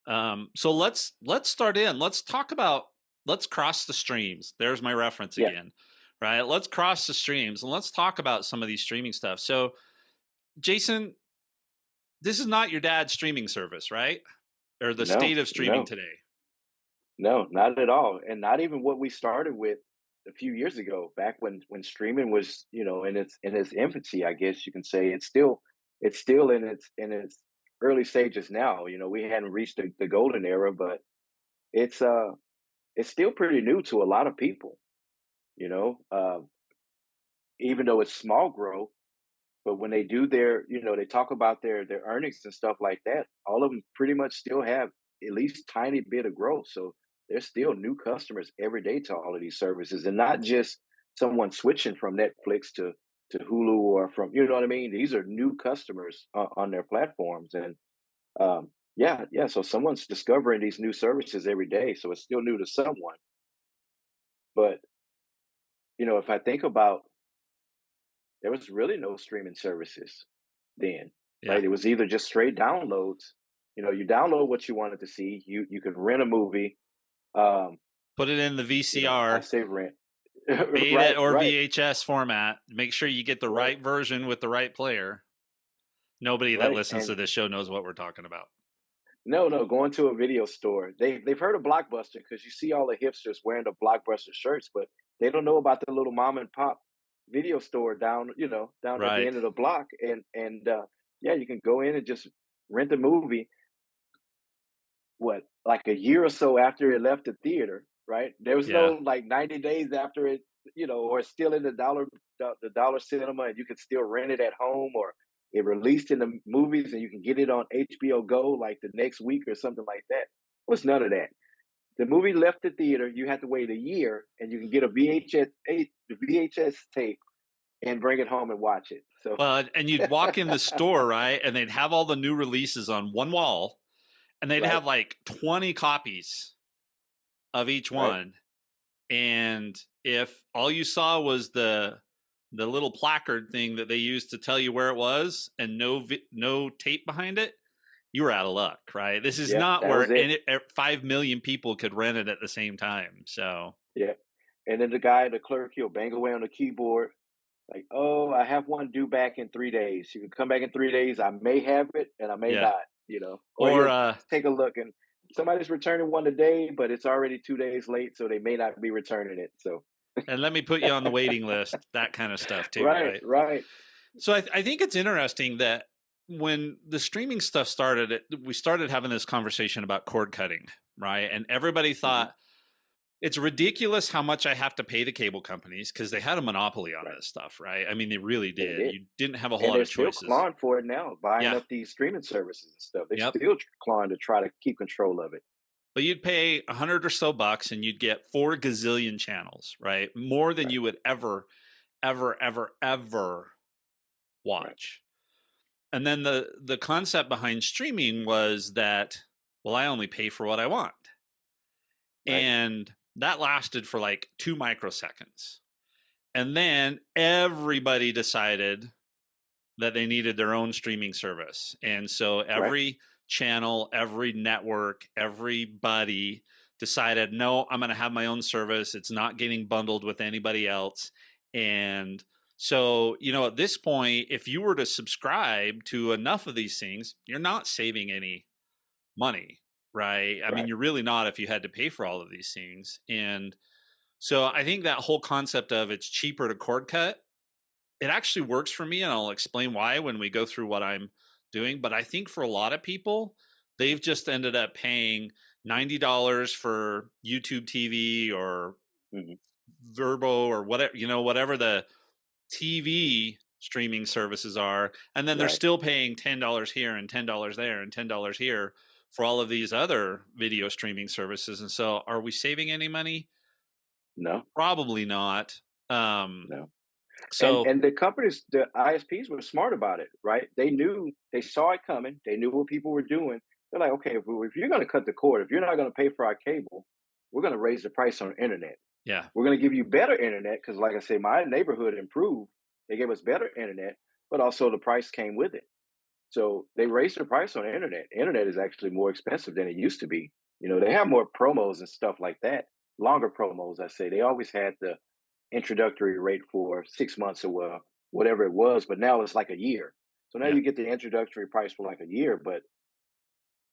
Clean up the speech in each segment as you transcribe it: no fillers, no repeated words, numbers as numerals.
So let's start in. Let's cross the streams. There's my reference Yeah. again, right? Let's cross the streams and let's talk about some of these streaming stuff. So, Jason, this is not your dad's streaming service, right? Or the No, state of streaming no, today. no, not at all. And not even what we started with a few years ago, back when streaming was, in its infancy, I guess you can say. It's still in its early stages now. We hadn't reached the golden era, but it's it's still pretty new to a lot of people, you know. Even though it's small growth. But when they do they talk about their earnings and stuff like that, all of them pretty much still have at least tiny bit of growth. So there's still new customers every day to all of these services, and not just someone switching from Netflix to Hulu or from what I mean. These are new customers on their platforms, and yeah, yeah. So someone's discovering these new services every day. So it's still new to someone. But if I think about, there was really no streaming services then, Yeah. right? It was either just straight downloads. You download what you wanted to see. You could rent a movie. Um, Put it in the I VCR, say rent. beta Right, or right, VHS format. Make sure you get the right, right version with the right player. Nobody that right. listens to And this show knows what we're talking about. no, no, going to a video store. They've heard of Blockbuster because you see all the hipsters wearing the Blockbuster shirts, but they don't know about the little mom and pop video store down at the Right. end of the block. And yeah, you can go in and just rent a movie. What, like a year or so after it left the theater, right? There was no Yeah. like 90 days after it, or it's still in the dollar cinema, and you can still rent it at home, or it released in the movies and you can get it on HBO Go like the next week or something like that. It was none of that. The movie left the theater, you had to wait a year, and you can get a VHS tape and bring it home and watch it. So Well, and you'd walk in the store, right? And they'd have all the new releases on one wall, and they'd right, have like 20 copies of each right, one. And if all you saw was the little placard thing that they used to tell you where it was and no tape behind it, you were out of luck, right? This is yeah, not that was where it. 5 million people could rent it at the same time. So, Yeah. And then the clerk, he'll bang away on the keyboard. Like, "Oh, I have one due back in 3 days. You can come back in 3 days. I may have it and I may yeah. not." Or Or he'll take a look and somebody's returning one today, but it's already 2 days late, so they may not be returning it. So and let me put you on the waiting list, that kind of stuff too, right, right? right. So I think it's interesting that when the streaming stuff started, we started having this conversation about cord cutting, right? And everybody Mhm. thought it's ridiculous how much I have to pay the cable companies because they had a monopoly on Right. this stuff, right? I mean, they really Yeah, they did. did. You didn't have a whole And lot they're of still choices. clawing for it now, buying Yeah. up these streaming services and stuff. They're Yep. still clawing to try to keep control of it. But you'd pay 100 or so bucks and you'd get 4 gazillion channels, right? More than Right, you would ever right, watch. And then the concept behind streaming was that, well, I only pay for what I want. right, And that lasted for like 2 microseconds. And then everybody decided that they needed their own streaming service. And so right, every channel, every network, everybody decided, no, I'm going to have my own service. It's not getting bundled with anybody else. And so, at this point, if you were to subscribe to enough of these things, you're not saving any money, right? I mean, right. you're really not if you had to pay for all of these things. And so I think that whole concept of it's cheaper to cord cut, it actually works for me. And I'll explain why when we go through what I'm doing. But I think for a lot of people, they've just ended up paying $90 for YouTube TV or Mhm. Verbo or whatever, whatever the TV streaming services are. And then they're Right. still paying $10 here and $10 there and $10 here for all of these other video streaming services. And so are we saving any money? No, Probably not. Um, no. And so and the companies, the ISPs were smart about it, right? They saw it coming. They knew what people were doing. They're like, okay, if you're going to cut the cord, if you're not going to pay for our cable, we're going to raise the price on internet. yeah, We're going to give you better internet because, like I say, my neighborhood improved. They gave us better internet, but also the price came with it. So they raised the price on the internet. Internet is actually more expensive than it used to be. You know, they have more promos and stuff like that. Longer promos, I say. They always had the introductory rate for 6 months or whatever it was, but now it's like a year. So now Yeah. you get the introductory price for like a year, but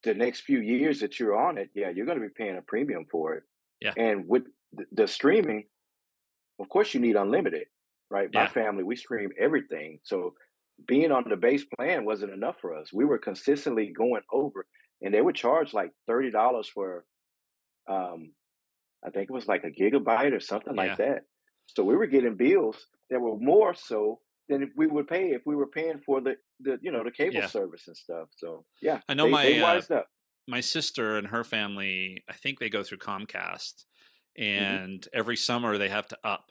the next few years that you're on it, yeah, you're going to be paying a premium for it. Yeah. And with the streaming, of course, you need unlimited, right? My Yeah. family, we stream everything. So being on the base plan wasn't enough for us. We were consistently going over, and they would charge like $30 for, um, I think it was like a gigabyte or something like Yeah. that. So we were getting bills that were more so than if we would pay if we were paying for the cable Yeah. service and stuff. So yeah, I know they wised up. my sister and her family, I think they go through Comcast, Hmm. and every summer they have to up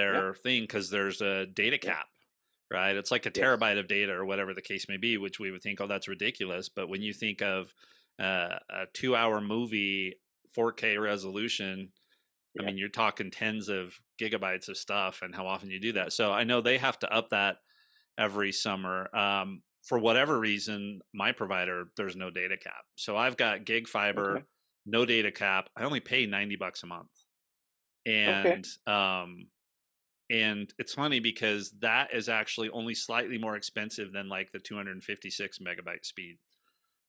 Yeah, their thing because there's a data yeah, cap, right? It's like a yes, terabyte of data or whatever the case may be, which we would think, oh, that's ridiculous. But when you think of a 2 hour movie, 4K resolution, I yeah, mean, you're talking tens of gigabytes of stuff and how often you do that. So I know they have to up that every summer. For whatever reason, my provider, there's no data cap. So I've got gig okay, fiber, no data cap. I only pay $90 a month. okay, And it's funny because that is actually only slightly more expensive than like the 256 megabyte speed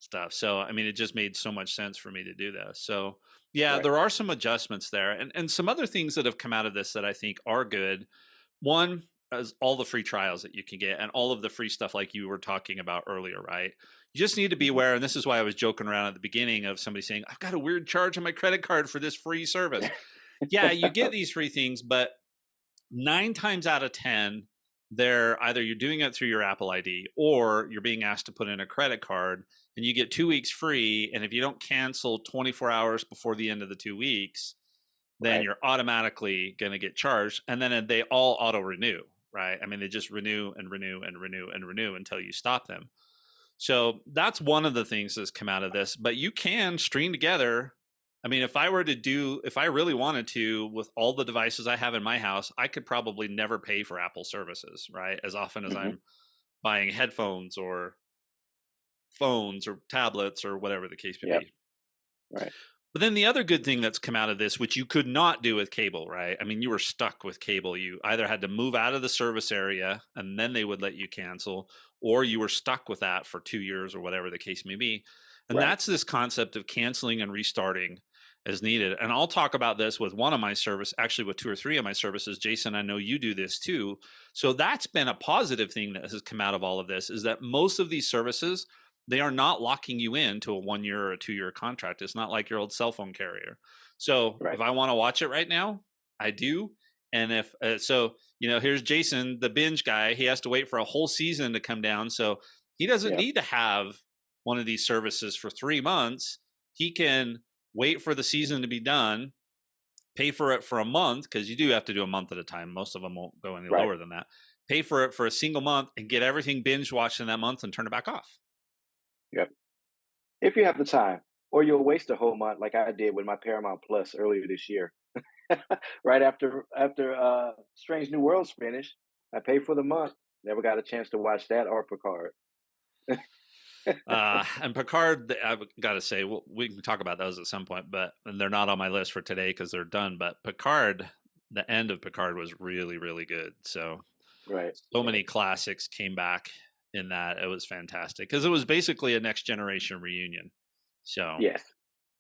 stuff. So I mean, it just made so much sense for me to do this. So yeah, right, there are some adjustments there, and some other things that have come out of this that I think are good. One is all the free trials that you can get and all of the free stuff like you were talking about earlier, right? You just need to be hmm, aware, and this is why I was joking around at the beginning of somebody saying, I've got a weird charge on my credit card for this free service. Yeah, you get these free things, but 9 times out of 10, they're either you're doing it through your Apple ID or you're being asked to put in a credit card and you get 2 weeks free. And if you don't cancel 24 hours before the end of the 2 weeks, then right, you're automatically going to get charged. And then they all auto renew, right? I mean, they just renew and renew and renew and renew until you stop them. So that's one of the things that's come out of this. But you can string together. I mean, if I really wanted to, with all the devices I have in my house, I could probably never pay for Apple services, right? As often as hmm, I'm buying headphones or phones or tablets or whatever the case may yep, be. right, But then the other good thing that's come out of this, which you could not do with cable, right? I mean, you were stuck with cable. You either had to move out of the service area and then they would let you cancel, or you were stuck with that for 2 years or whatever the case may be. And right, that's this concept of canceling and restarting as needed. And I'll talk about this with one of my service, actually with two or three of my services. Jason, I know you do this too. So that's been a positive thing that has come out of all of this is that most of these services, they are not locking you into a 1 year or a 2 year contract. It's not like your old cell phone carrier. So if right, I want to watch it right now, I do. And if here's Jason, the binge guy. He has to wait for a whole season to come down. So he doesn't yep, need to have one of these services for 3 months. He can wait for the season to be done, pay for it for a month, because you do have to do a month at a time. Most of them won't go any right, lower than that. Pay for it for a single month and get everything binge watched in that month and turn it back off. yep. If you have the time, or you'll waste a whole month like I did with my Paramount Plus earlier this year. Right after Strange New Worlds finished, I paid for the month. Never got a chance to watch that or Picard. And Picard, I've got to say, we can talk about those at some point, but and they're not on my list for today because they're done. But Picard, the end of Picard was really, really good. Right, So right. many classics came back in that. It was fantastic because it was basically a next generation reunion. So Yes.